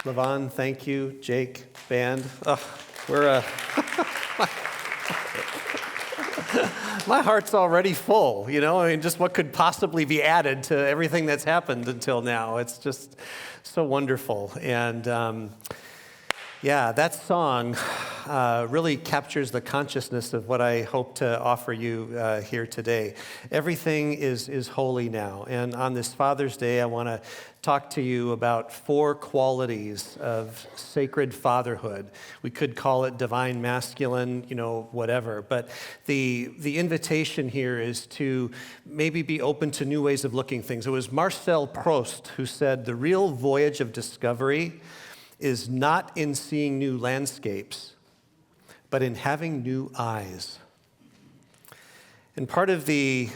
Levon, thank you. Jake, band. We're my heart's already full, you know? I mean, just what could possibly be added to everything that's happened until now? It's just so wonderful. And that song really captures the consciousness of what I hope to offer you here today. Everything is holy now. And on this Father's Day, I want to talk to you about 4 qualities of sacred fatherhood. We could call it divine masculine, whatever. But the invitation here is to maybe be open to new ways of looking things. It was Marcel Proust who said, "The real voyage of discovery is not in seeing new landscapes, but in having new eyes." And part of the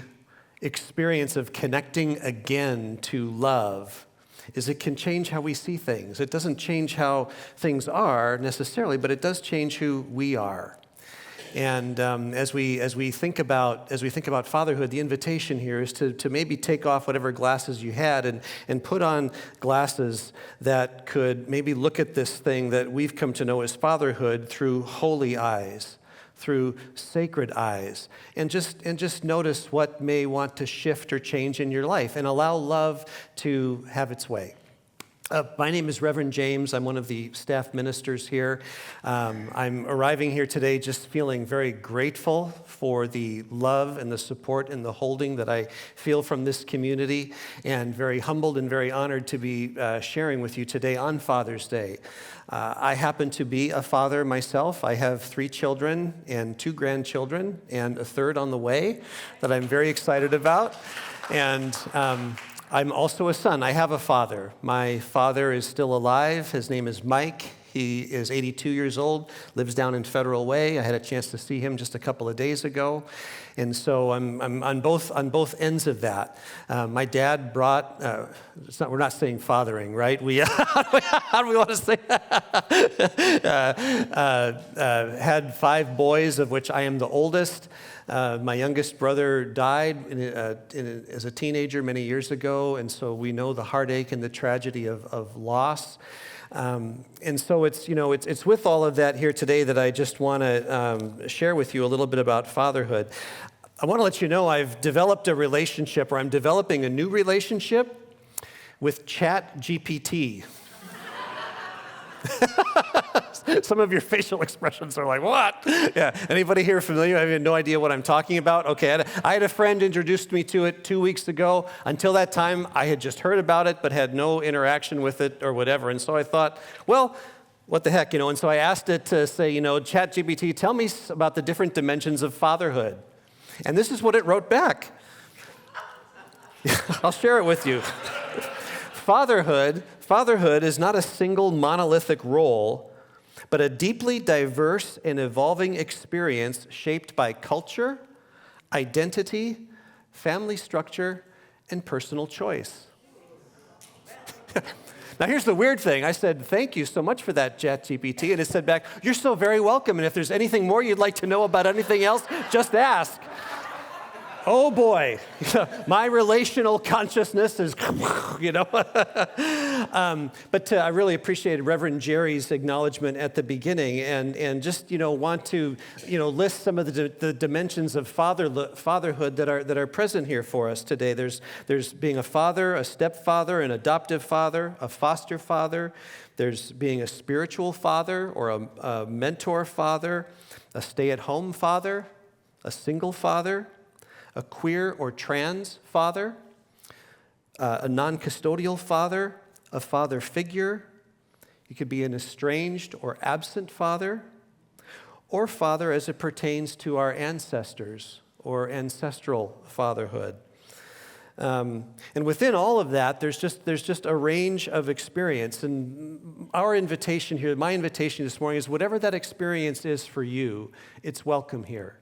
experience of connecting again to love is it can change how we see things. It doesn't change how things are necessarily, but it does change who we are. And as we think about fatherhood, the invitation here is to maybe take off whatever glasses you had and put on glasses that could maybe look at this thing that we've come to know as fatherhood through holy eyes, through sacred eyes, and just notice what may want to shift or change in your life and allow love to have its way. My name is Reverend James. I'm one of the staff ministers here. I'm arriving here today just feeling very grateful for the love and the support and the holding that I feel from this community, and very humbled and very honored to be sharing with you today on Father's Day. I happen to be a father myself. I have 3 children and 2 grandchildren and a third on the way that I'm very excited about. And I'm also a son. I have a father. My father is still alive. His name is Mike. He is 82 years old, lives down in Federal Way. I had a chance to see him just a couple of days ago. And so I'm on both ends of that. My dad brought, we're not saying fathering, right? How do we want to say that? Had 5 boys, of which I am the oldest. My youngest brother died as a teenager many years ago, and so we know the heartache and the tragedy of loss. And so it's with all of that here today that I just want to share with you a little bit about fatherhood. I want to let you know I've developed a relationship, or I'm developing a new relationship with ChatGPT. Some of your facial expressions are like, what? Yeah. Anybody here familiar? I have no idea what I'm talking about. Okay, I had a friend introduced me to it 2 weeks ago. Until that time, I had just heard about it, but had no interaction with it or whatever. And so I thought, well, what the heck, And so I asked it to say, ChatGPT, tell me about the different dimensions of fatherhood. And this is what it wrote back. I'll share it with you. Fatherhood is not a single monolithic role, but a deeply diverse and evolving experience shaped by culture, identity, family structure, and personal choice. Now here's the weird thing. I said, thank you so much for that, ChatGPT, and it said back, you're so very welcome, and if there's anything more you'd like to know about anything else, just ask. Oh boy, my relational consciousness is, But I really appreciated Reverend Jerry's acknowledgement at the beginning, and just want to list some of the dimensions of fatherhood that are present here for us today. There's being a father, a stepfather, an adoptive father, a foster father. There's being a spiritual father or a mentor father, a stay-at-home father, a single father, a queer or trans father, a non-custodial father, a father figure. You could be an estranged or absent father, or father as it pertains to our ancestors or ancestral fatherhood. And within all of that, there's just a range of experience. And our invitation here, my invitation this morning is whatever that experience is for you, it's welcome here.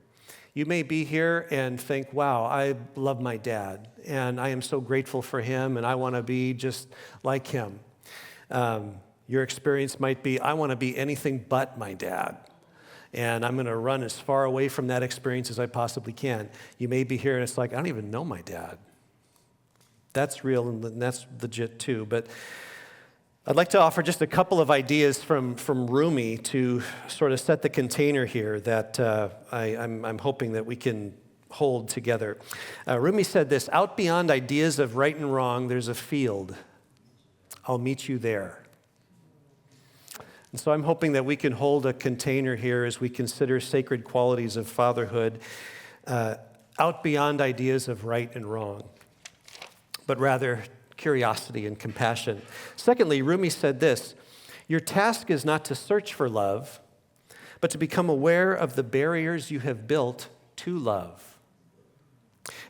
You may be here and think, wow, I love my dad, and I am so grateful for him, and I want to be just like him. Your experience might be, I want to be anything but my dad, and I'm going to run as far away from that experience as I possibly can. You may be here and it's like, I don't even know my dad. That's real, and that's legit too. But I'd like to offer just a couple of ideas from Rumi to sort of set the container here that I'm hoping that we can hold together. Rumi said this: out beyond ideas of right and wrong, there's a field. I'll meet you there. And so I'm hoping that we can hold a container here as we consider sacred qualities of fatherhood, out beyond ideas of right and wrong, but rather curiosity and compassion. Secondly, Rumi said this: your task is not to search for love, but to become aware of the barriers you have built to love.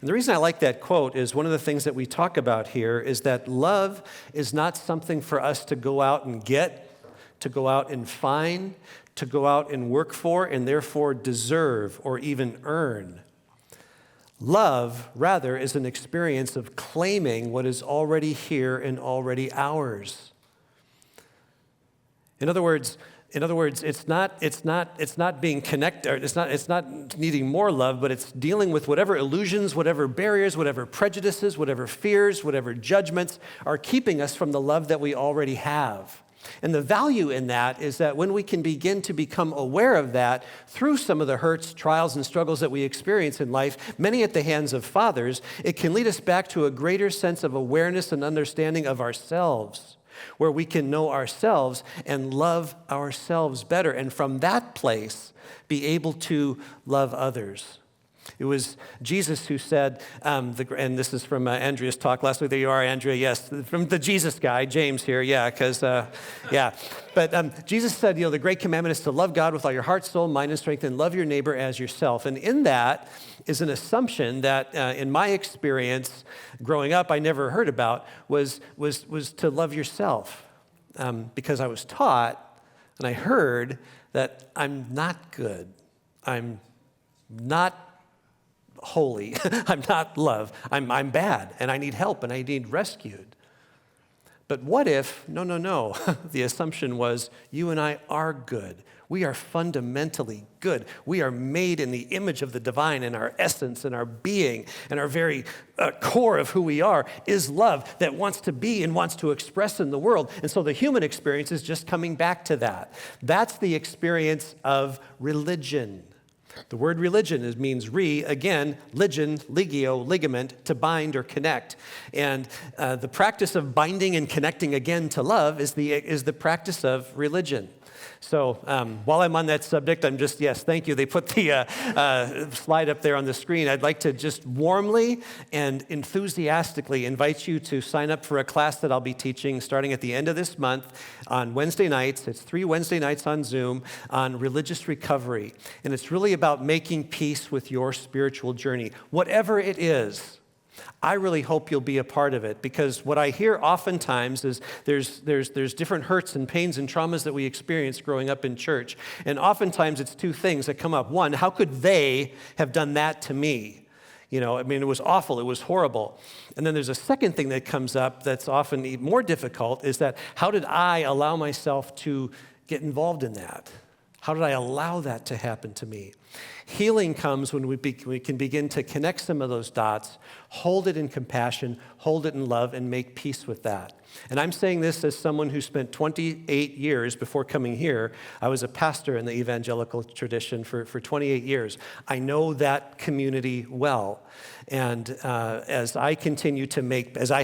And the reason I like that quote is one of the things that we talk about here is that love is not something for us to go out and get, to go out and find, to go out and work for, and therefore deserve or even earn. Love, rather, is an experience of claiming what is already here and already ours. In other words, it's not being connected. It's not needing more love, but it's dealing with whatever illusions, whatever barriers, whatever prejudices, whatever fears, whatever judgments are keeping us from the love that we already have. And the value in that is that when we can begin to become aware of that through some of the hurts, trials, and struggles that we experience in life, many at the hands of fathers, it can lead us back to a greater sense of awareness and understanding of ourselves, where we can know ourselves and love ourselves better, and from that place, be able to love others. It was Jesus who said, and this is from Andrea's talk last week. There you are, Andrea, yes, from the Jesus guy, James here, yeah, because, yeah. But Jesus said, the great commandment is to love God with all your heart, soul, mind, and strength, and love your neighbor as yourself. And in that is an assumption that, in my experience growing up, I never heard about, was to love yourself. Because I was taught, and I heard that I'm not good. I'm not holy. I'm not love. I'm bad, and I need help, and I need rescued. But what if, no, the assumption was you and I are good. We are fundamentally good. We are made in the image of the divine, and our essence and our being and our very core of who we are is love that wants to be and wants to express in the world. And so the human experience is just coming back to that. That's the experience of religion. The word religion means again, ligen, ligio, ligament, to bind or connect. And the practice of binding and connecting again to love is the practice of religion. So while I'm on that subject, yes, thank you. They put the slide up there on the screen. I'd like to just warmly and enthusiastically invite you to sign up for a class that I'll be teaching starting at the end of this month on Wednesday nights. It's 3 Wednesday nights on Zoom on religious recovery. And it's really about making peace with your spiritual journey, whatever it is. I really hope you'll be a part of it, because what I hear oftentimes is there's different hurts and pains and traumas that we experience growing up in church. And oftentimes it's two things that come up. One, how could they have done that to me? It was awful, it was horrible. And then there's a second thing that comes up that's often even more difficult, is that how did I allow myself to get involved in that? How did I allow that to happen to me? Healing comes when we can begin to connect some of those dots, hold it in compassion, hold it in love, and make peace with that. And I'm saying this as someone who spent 28 years before coming here. I was a pastor in the evangelical tradition for 28 years. I know that community well. And as I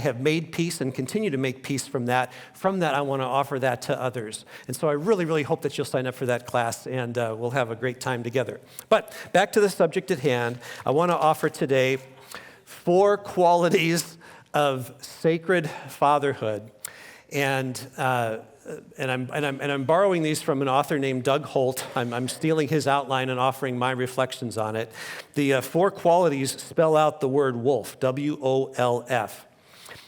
have made peace and continue to make peace from that, I want to offer that to others. And so I really, really hope that you'll sign up for that class, and we'll have a great time together. But back to the subject at hand, I want to offer today 4 qualities of sacred fatherhood, and I'm borrowing these from an author named Doug Holt. I'm stealing his outline and offering my reflections on it. The 4 qualities spell out the word wolf, W-O-L-F.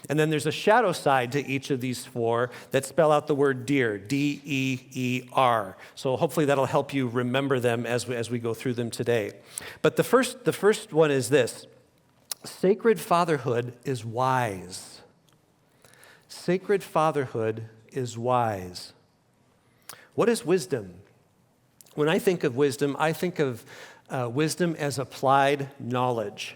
And then there's a shadow side to each of these 4 that spell out the word deer, D-E-E-R. So hopefully that'll help you remember them as we go through them today. But the first one is this: sacred fatherhood is wise. Sacred fatherhood is wise. What is wisdom? When I think of wisdom, I think of wisdom as applied knowledge.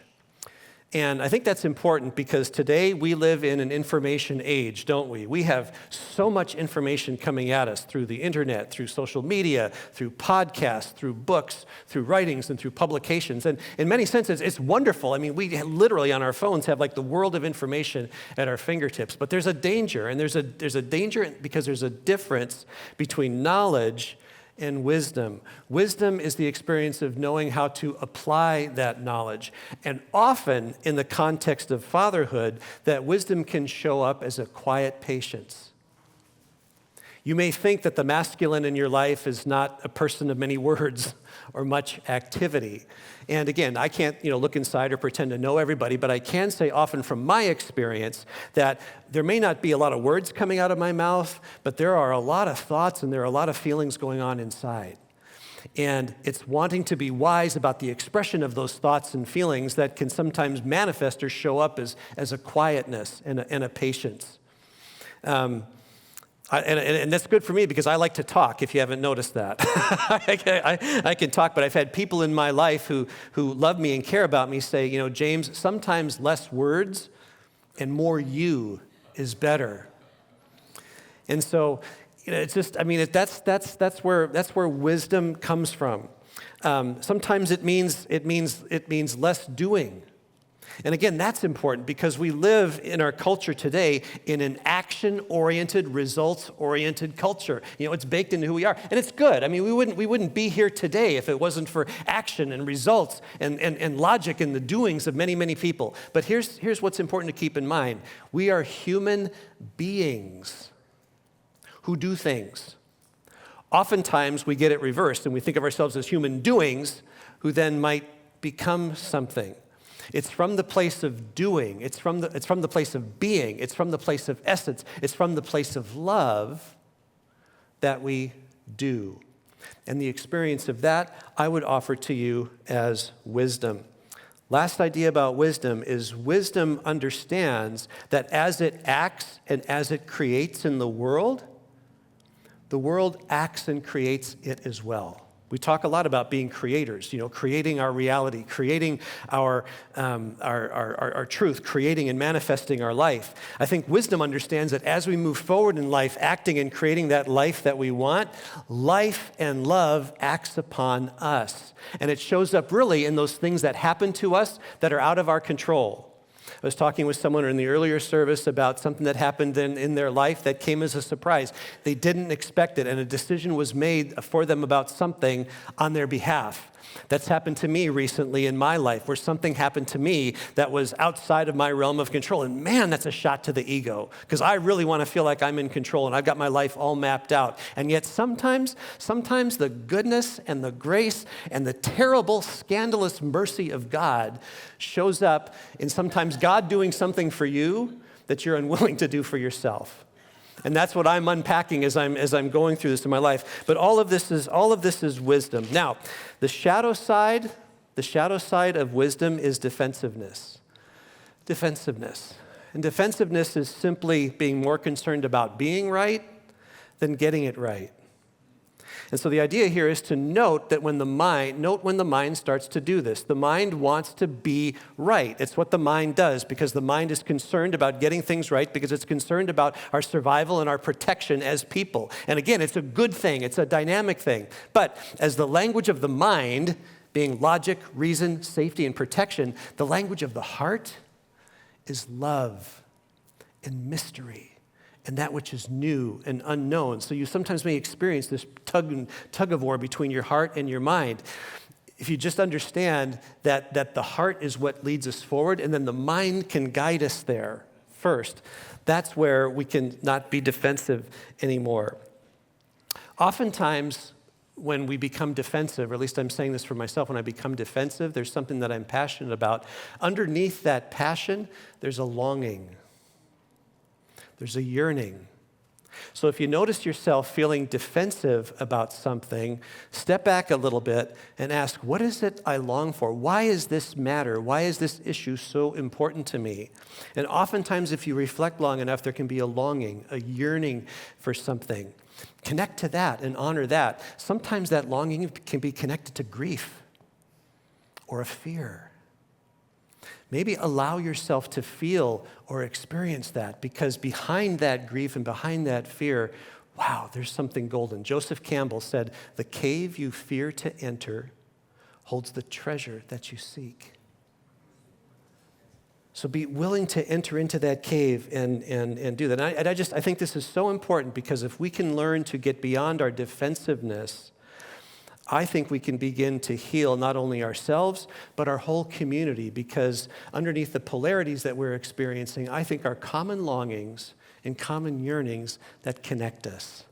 And I think that's important because today we live in an information age, don't we? We have so much information coming at us through the internet, through social media, through podcasts, through books, through writings, and through publications. And in many senses, it's wonderful. I mean, we literally on our phones have like the world of information at our fingertips. But there's a danger, and there's a danger because there's a difference between knowledge and wisdom. Wisdom is the experience of knowing how to apply that knowledge. And often, in the context of fatherhood, that wisdom can show up as a quiet patience. You may think that the masculine in your life is not a person of many words or much activity. And again, I can't look inside or pretend to know everybody, but I can say often from my experience that there may not be a lot of words coming out of my mouth, but there are a lot of thoughts and there are a lot of feelings going on inside. And it's wanting to be wise about the expression of those thoughts and feelings that can sometimes manifest or show up as a quietness and a patience. And that's good for me because I like to talk, if you haven't noticed that. I can talk, but I've had people in my life who love me and care about me say, James, sometimes less words and more you is better. And so, it's just, that's where wisdom comes from. Sometimes it means less doing. And again, that's important because we live in our culture today in an action-oriented, results-oriented culture. It's baked into who we are, and it's good. I mean, we wouldn't be here today if it wasn't for action and results and logic in the doings of many, many people. But here's what's important to keep in mind. We are human beings who do things. Oftentimes, we get it reversed, and we think of ourselves as human doings who then might become something. It's from the place of doing. It's from the place of being. It's from the place of essence. It's from the place of love that we do. And the experience of that, I would offer to you as wisdom. Last idea about wisdom is wisdom understands that as it acts and as it creates in the world acts and creates it as well. We talk a lot about being creators, creating our reality, creating our truth, creating and manifesting our life. I think wisdom understands that as we move forward in life, acting and creating that life that we want, life and love acts upon us. And it shows up really in those things that happen to us that are out of our control. I was talking with someone in the earlier service about something that happened in their life that came as a surprise. They didn't expect it, and a decision was made for them about something on their behalf. That's happened to me recently in my life, where something happened to me that was outside of my realm of control. And man, that's a shot to the ego, because I really want to feel like I'm in control and I've got my life all mapped out. And yet sometimes the goodness and the grace and the terrible, scandalous mercy of God shows up in sometimes God doing something for you that you're unwilling to do for yourself. And that's what I'm unpacking as I'm going through this in my life. But all of this is wisdom. Now, the shadow side of wisdom is defensiveness. Defensiveness. And defensiveness is simply being more concerned about being right than getting it right. And so the idea here is to note when the mind starts to do this. The mind wants to be right. It's what the mind does because the mind is concerned about getting things right because it's concerned about our survival and our protection as people. And again, it's a good thing. It's a dynamic thing. But as the language of the mind, being logic, reason, safety, and protection, the language of the heart is love and mystery and that which is new and unknown. So you sometimes may experience this tug of war between your heart and your mind. If you just understand that the heart is what leads us forward and then the mind can guide us there first, that's where we can not be defensive anymore. Oftentimes, when we become defensive, or at least I'm saying this for myself, when I become defensive, there's something that I'm passionate about. Underneath that passion, there's a longing. There's a yearning. So if you notice yourself feeling defensive about something, step back a little bit and ask, what is it I long for? Why does this matter? Why is this issue so important to me? And oftentimes, if you reflect long enough, there can be a longing, a yearning for something. Connect to that and honor that. Sometimes that longing can be connected to grief or a fear. maybe allow yourself to feel or experience that, because behind that grief and behind that fear, wow, there's something golden. Joseph Campbell said, "The cave you fear to enter holds the treasure that you seek." So be willing to enter into that cave and do that. And I think this is so important, because if we can learn to get beyond our defensiveness, I think we can begin to heal not only ourselves, but our whole community, because underneath the polarities that we're experiencing, I think are common longings and common yearnings that connect us.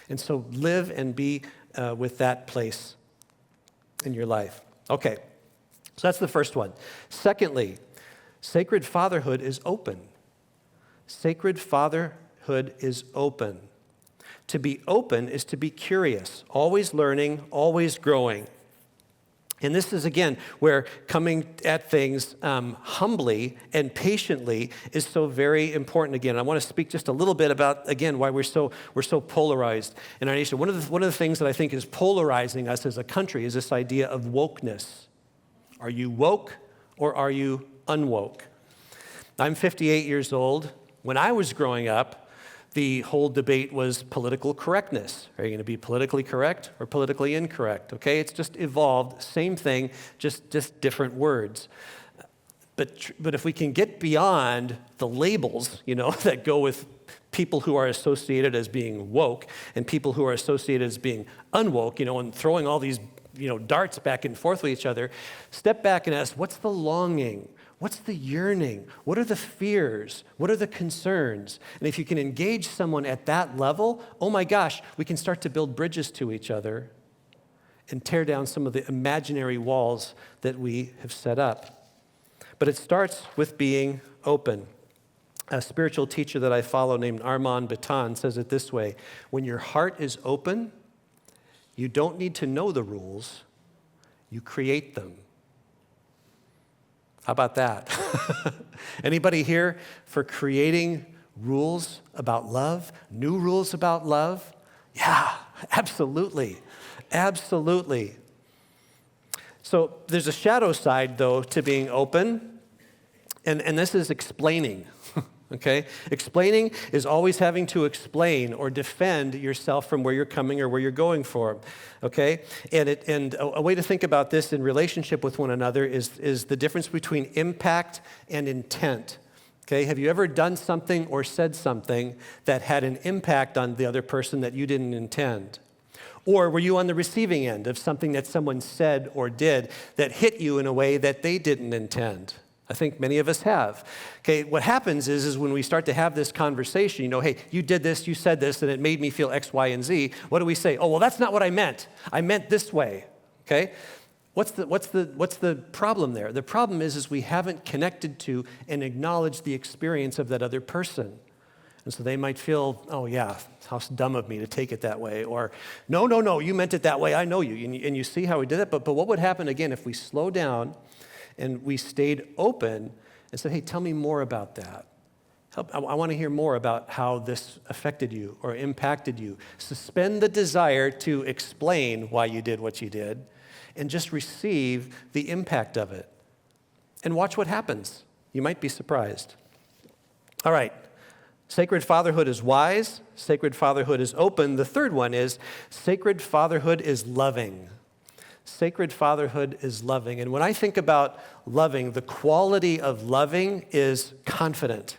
And so live and be with that place in your life. Okay, so that's the first one. Secondly, sacred fatherhood is open. Sacred fatherhood is open. To be open is to be curious, always learning, always growing. And this is, again, where coming at things humbly and patiently is so very important. Again, I want to speak just a little bit about, again, why we're so polarized in our nation. One of the things that I think is polarizing us as a country is this idea of wokeness. Are you woke or are you unwoke? I'm 58 years old. When I was growing up, the whole debate was political correctness. Are you going to be politically correct or politically incorrect? Okay, it's just evolved, same thing, just different words. But if we can get beyond the labels, that go with people who are associated as being woke and people who are associated as being unwoke, and throwing all these, darts back and forth with each other, step back and ask, what's the longing? What's the yearning? What are the fears? What are the concerns? And if you can engage someone at that level, oh my gosh, we can start to build bridges to each other and tear down some of the imaginary walls that we have set up. But it starts with being open. A spiritual teacher that I follow named Armand Baton says it this way: when your heart is open, you don't need to know the rules, you create them. How about that? Anybody here for creating rules about love, new rules about love? Yeah, absolutely. Absolutely. So there's a shadow side, though, to being open, and this is explaining. Okay? Explaining is always having to explain or defend yourself from where you're coming or where you're going for. Okay? And a way to think about this in relationship with one another is the difference between impact and intent. Okay? Have you ever done something or said something that had an impact on the other person that you didn't intend? Or were you on the receiving end of something that someone said or did that hit you in a way that they didn't intend? I think many of us have. Okay, what happens is when we start to have this conversation, hey, you did this, you said this, and it made me feel X, Y, and Z. What do we say? Oh, well, that's not what I meant. I meant this way. Okay? What's the problem there? The problem is we haven't connected to and acknowledged the experience of that other person. And so they might feel, oh yeah, how dumb of me to take it that way. Or, no, you meant it that way. I know you. And you see how we did it. But what would happen, again, if we slow down and we stayed open and said, hey, tell me more about that. I want to hear more about how this affected you or impacted you. Suspend the desire to explain why you did what you did and just receive the impact of it. And watch what happens. You might be surprised. All right. Sacred fatherhood is wise. Sacred fatherhood is open. The third one is sacred fatherhood is loving. Sacred fatherhood is loving. And when I think about loving, the quality of loving is confident.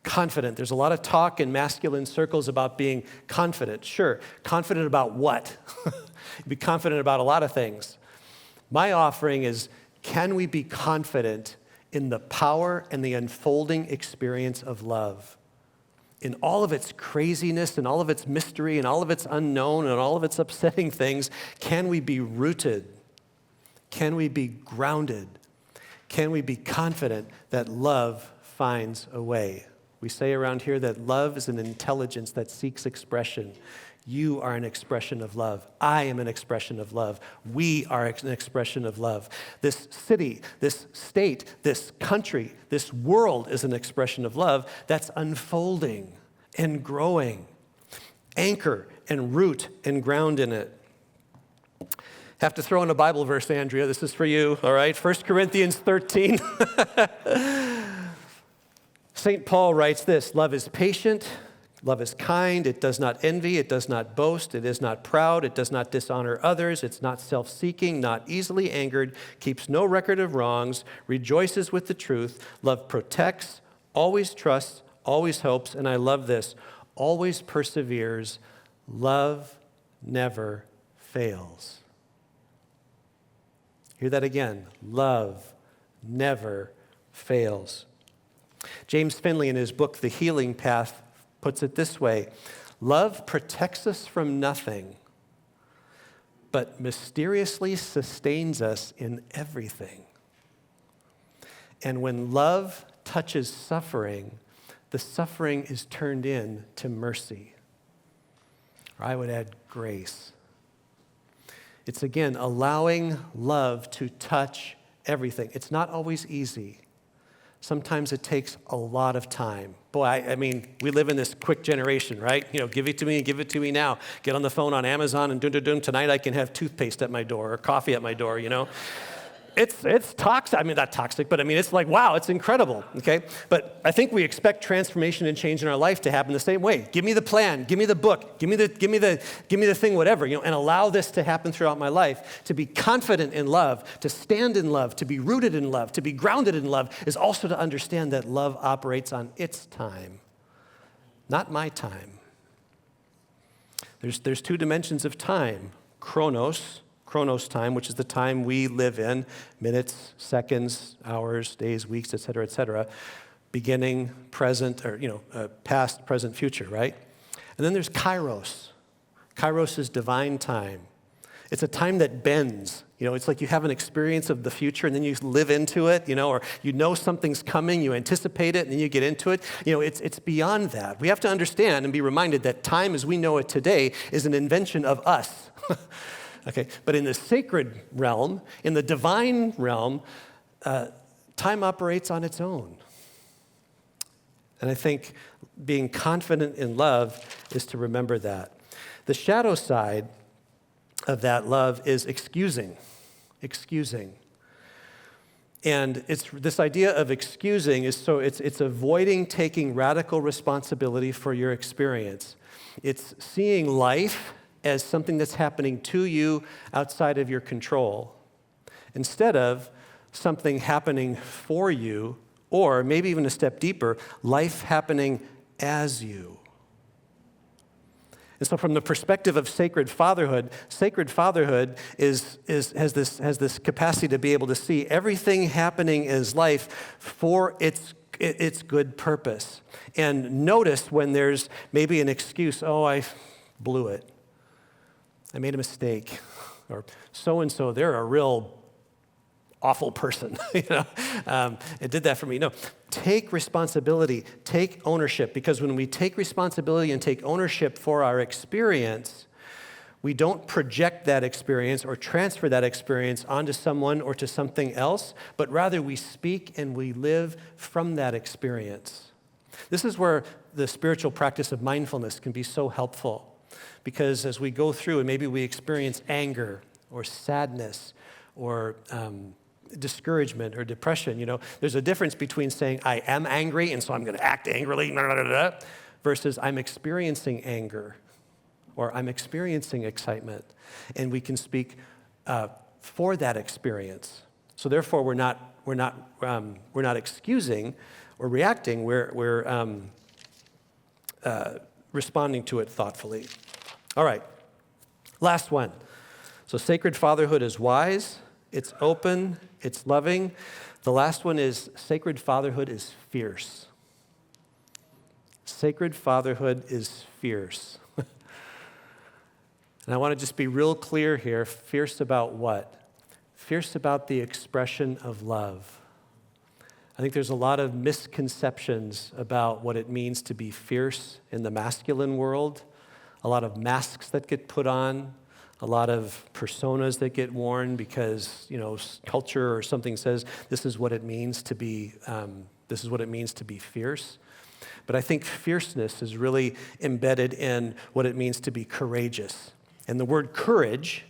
Confident. There's a lot of talk in masculine circles about being confident. Sure. Confident about what? Be confident about a lot of things. My offering is, can we be confident in the power and the unfolding experience of love? In all of its craziness and all of its mystery and all of its unknown and all of its upsetting things, can we be rooted? Can we be grounded? Can we be confident that love finds a way? We say around here that love is an intelligence that seeks expression. You are an expression of love. I am an expression of love. We are an expression of love. This city, this state, this country, this world is an expression of love that's unfolding and growing. Anchor and root and ground in it. Have to throw in a Bible verse, Andrea. This is for you, all right? 1 Corinthians 13. St. Paul writes this: love is patient, love is kind, it does not envy, it does not boast, it is not proud, it does not dishonor others, it's not self-seeking, not easily angered, keeps no record of wrongs, rejoices with the truth, love protects, always trusts, always hopes, and I love this, always perseveres, love never fails. Hear that again. Love never fails. James Finley, in his book, The Healing Path, puts it this way: love protects us from nothing, but mysteriously sustains us in everything. And when love touches suffering, the suffering is turned into mercy. Or I would add grace. It's, again, allowing love to touch everything. It's not always easy. Sometimes it takes a lot of time. Boy, I mean, we live in this quick generation, right? You know, give it to me and give it to me now. Get on the phone on Amazon and tonight I can have toothpaste at my door or coffee at my door, you know? It's toxic. I mean, not toxic, but I mean, it's like, wow, it's incredible, okay? But I think we expect transformation and change in our life to happen the same way. Give me the plan, give me the book, give me the thing, whatever, you know, and allow this to happen throughout my life. To be confident in love, to stand in love, to be rooted in love, to be grounded in love is also to understand that love operates on its time, not my time. There's two dimensions of time: chronos time, which is the time we live in, minutes, seconds, hours, days, weeks, et cetera, beginning, present, or, past, present, future, right? And then there's kairos. Kairos is divine time. It's a time that bends. You know, it's like you have an experience of the future and then you live into it, or you know something's coming, you anticipate it, and then you get into it. It's beyond that. We have to understand and be reminded that time as we know it today is an invention of us. Okay, but in the sacred realm, in the divine realm, time operates on its own. And I think being confident in love is to remember that. The shadow side of that love is excusing. And it's this idea of excusing it's avoiding taking radical responsibility for your experience. It's seeing life as something that's happening to you outside of your control, instead of something happening for you, or maybe even a step deeper, life happening as you. And so from the perspective of sacred fatherhood has this capacity to be able to see everything happening as life for its good purpose. And notice when there's maybe an excuse: oh, I blew it. I made a mistake, or so-and-so, they're a real awful person, it did that for me. No, take responsibility, take ownership, because when we take responsibility and take ownership for our experience, we don't project that experience or transfer that experience onto someone or to something else, but rather we speak and we live from that experience. This is where the spiritual practice of mindfulness can be so helpful. Because as we go through and maybe we experience anger or sadness or discouragement or depression, there's a difference between saying, I am angry and so I'm going to act angrily, versus I'm experiencing anger or I'm experiencing excitement. And we can speak for that experience. So therefore, we're not excusing or reacting. We're responding to it thoughtfully. All right, last one. So sacred fatherhood is wise, it's open, it's loving. The last one is sacred fatherhood is fierce. Sacred fatherhood is fierce. And I want to just be real clear here. Fierce about what? Fierce about the expression of love. I think there's a lot of misconceptions about what it means to be fierce in the masculine world. A lot of masks that get put on, a lot of personas that get worn because, culture or something says this is what it means to be fierce. But I think fierceness is really embedded in what it means to be courageous. And the word courage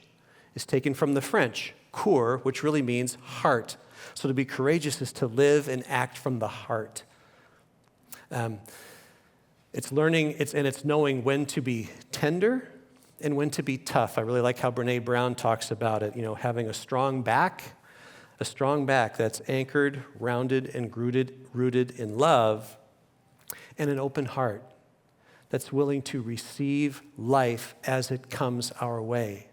is taken from the French, coeur, which really means heart. So to be courageous is to live and act from the heart. It's learning, it's knowing when to be tender and when to be tough. I really like how Brene Brown talks about it, having a strong back that's anchored, rounded, and rooted in love, and an open heart that's willing to receive life as it comes our way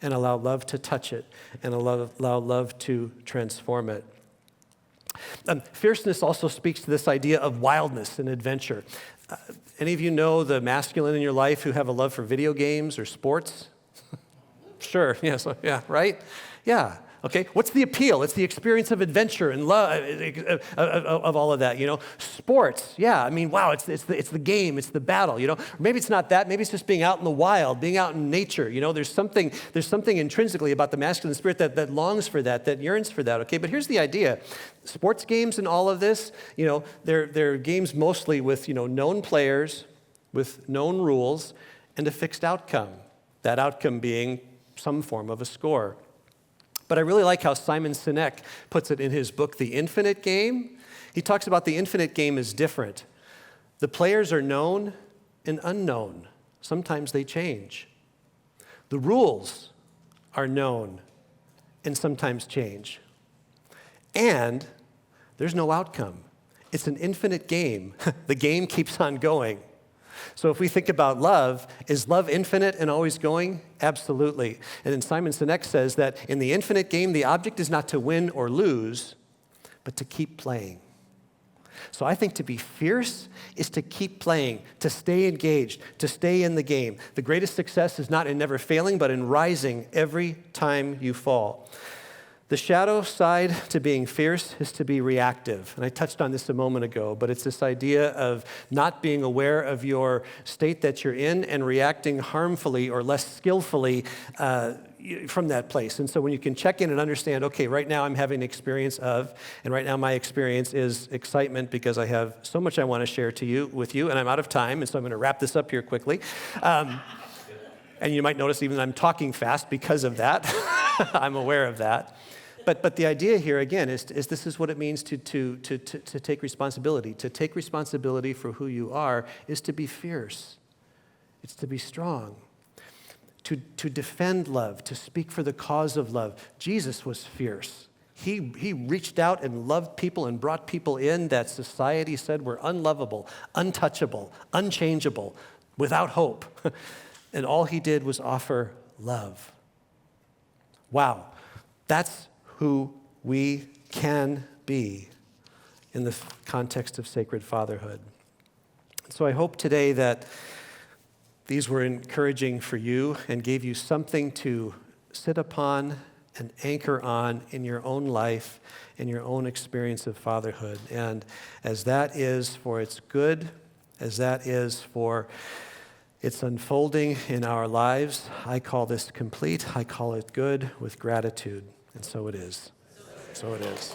and allow love to touch it and allow love to transform it. Fierceness also speaks to this idea of wildness and adventure. Any of you know the masculine in your life who have a love for video games or sports? Sure, yes, yeah, right? Yeah. Okay, what's the appeal? It's the experience of adventure and love, of all of that, Sports, yeah, wow, it's the game, it's the battle, Maybe it's not that, maybe it's just being out in the wild, being out in nature, There's something intrinsically about the masculine spirit that longs for that yearns for that, okay? But here's the idea. Sports games and all of this, they're games mostly with, known players, with known rules, and a fixed outcome. That outcome being some form of a score. But I really like how Simon Sinek puts it in his book, The Infinite Game. He talks about the infinite game is different. The players are known and unknown. Sometimes they change. The rules are known and sometimes change. And there's no outcome. It's an infinite game. The game keeps on going. So if we think about love, is love infinite and always going? Absolutely. And then Simon Sinek says that in the infinite game, the object is not to win or lose, but to keep playing. So I think to be fierce is to keep playing, to stay engaged, to stay in the game. The greatest success is not in never failing, but in rising every time you fall. The shadow side to being fierce is to be reactive. And I touched on this a moment ago, but it's this idea of not being aware of your state that you're in and reacting harmfully or less skillfully from that place. And so when you can check in and understand, okay, right now I'm having an experience of, and right now my experience is excitement because I have so much I want to share with you, and I'm out of time, and so I'm going to wrap this up here quickly. And you might notice even I'm talking fast because of that. I'm aware of that. But the idea here, again, is this is what it means to take responsibility. To take responsibility for who you are is to be fierce. It's to be strong. To defend love, to speak for the cause of love. Jesus was fierce. He reached out and loved people and brought people in that society said were unlovable, untouchable, unchangeable, without hope. And all he did was offer love. Wow, that's who we can be in the context of sacred fatherhood. So I hope today that these were encouraging for you and gave you something to sit upon and anchor on in your own life, in your own experience of fatherhood. And as that is for its good, as that is for its unfolding in our lives, I call this complete. I call it good with gratitude. And so it is. So it is.